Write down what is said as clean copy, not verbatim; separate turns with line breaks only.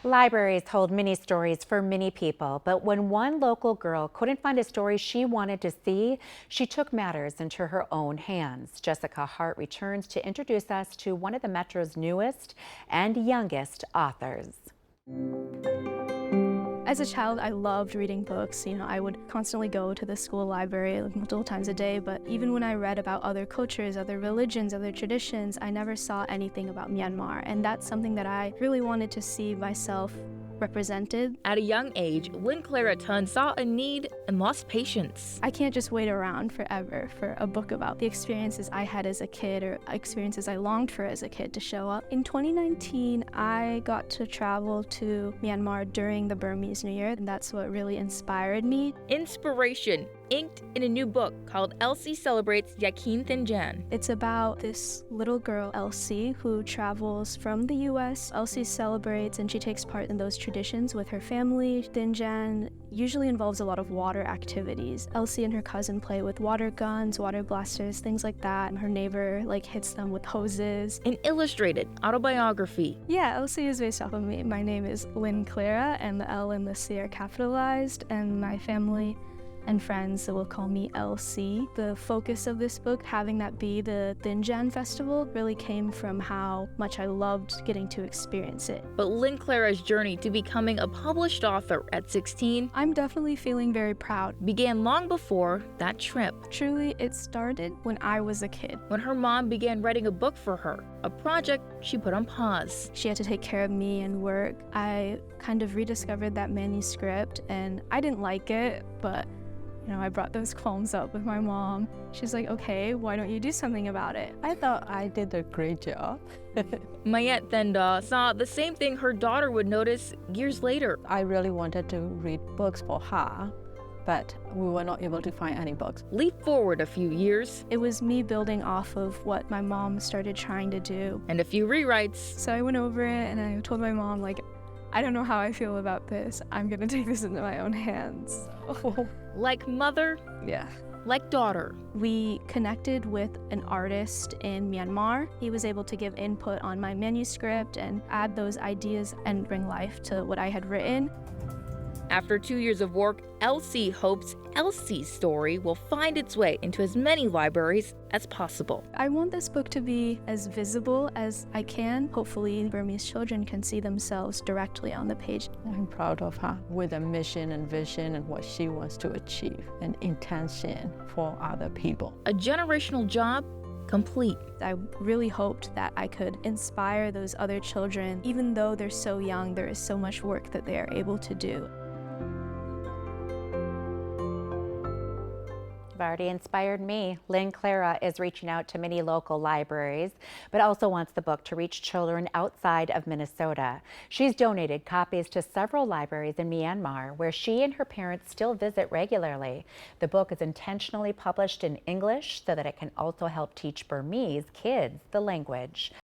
Libraries hold many stories for many people, but when one local girl couldn't find a story she wanted to see, she took matters into her own hands. Jessica Hart returns to introduce us to one of the Metro's newest and youngest authors.
As a child, I loved reading books. I would constantly go to the school library multiple times a day, but even when I read about other cultures, other religions, other traditions, I never saw anything about Myanmar, and that's something that I really wanted to see myself represented.
At a young age, Lynn Clara Tun saw a need and lost patience.
I can't just wait around forever for a book about the experiences I had as a kid or experiences I longed for as a kid to show up. In 2019, I got to travel to Myanmar during the Burmese New Year, and that's what really inspired me.
Inspiration inked in a new book called Elsie Celebrates Yakin Thinjan.
It's about this little girl, Elsie, who travels from the US. Elsie celebrates and she takes part in those traditions with her family. Thinjan usually involves a lot of water activities. Elsie and her cousin play with water guns, water blasters, things like that. Her neighbor hits them with hoses.
An illustrated autobiography.
Yeah, Elsie is based off of me. My name is Lynn Clara, and the L and the C are capitalized, and my family and friends will call me LC. The focus of this book, having that be the Thinjan Festival, really came from how much I loved getting to experience it.
But Lynn Clara's journey to becoming a published author at 16
I'm definitely feeling very proud.
began long before that trip,
Truly, it started when I was a kid.
when her mom began writing a book for her, a project she put on pause.
She had to take care of me and work. I kind of rediscovered that manuscript, and I didn't like it, but I brought those qualms up with my mom. She's like, okay, why don't you do something about it?
I thought I did a great job.
Mayet Thenda saw the same thing her daughter would notice years later.
I really wanted to read books for her, but we were not able to find any books.
Leap forward a few years,
It was me building off of what my mom started trying to do.
and a few rewrites.
So I went over it and I told my mom, I don't know how I feel about this. I'm gonna take this into my own hands.
Like mother,
Yeah.
like daughter.
We connected with an artist in Myanmar. He was able to give input on my manuscript and add those ideas and bring life to what I had written.
After 2 years of work, Elsie hopes Elsie's story will find its way into as many libraries as possible.
I want this book to be as visible as I can. Hopefully, Burmese children can see themselves directly on the page.
I'm proud of her with a mission and vision and what she wants to achieve and intention for other people.
A generational job complete.
I really hoped that I could inspire those other children. Even though they're so young, there is so much work that they are able to do.
You've already inspired me. Lynn Clara is reaching out to many local libraries, but also wants the book to reach children outside of Minnesota. She's donated copies to several libraries in Myanmar, where she and her parents still visit regularly. The book is intentionally published in English so that it can also help teach Burmese kids the language.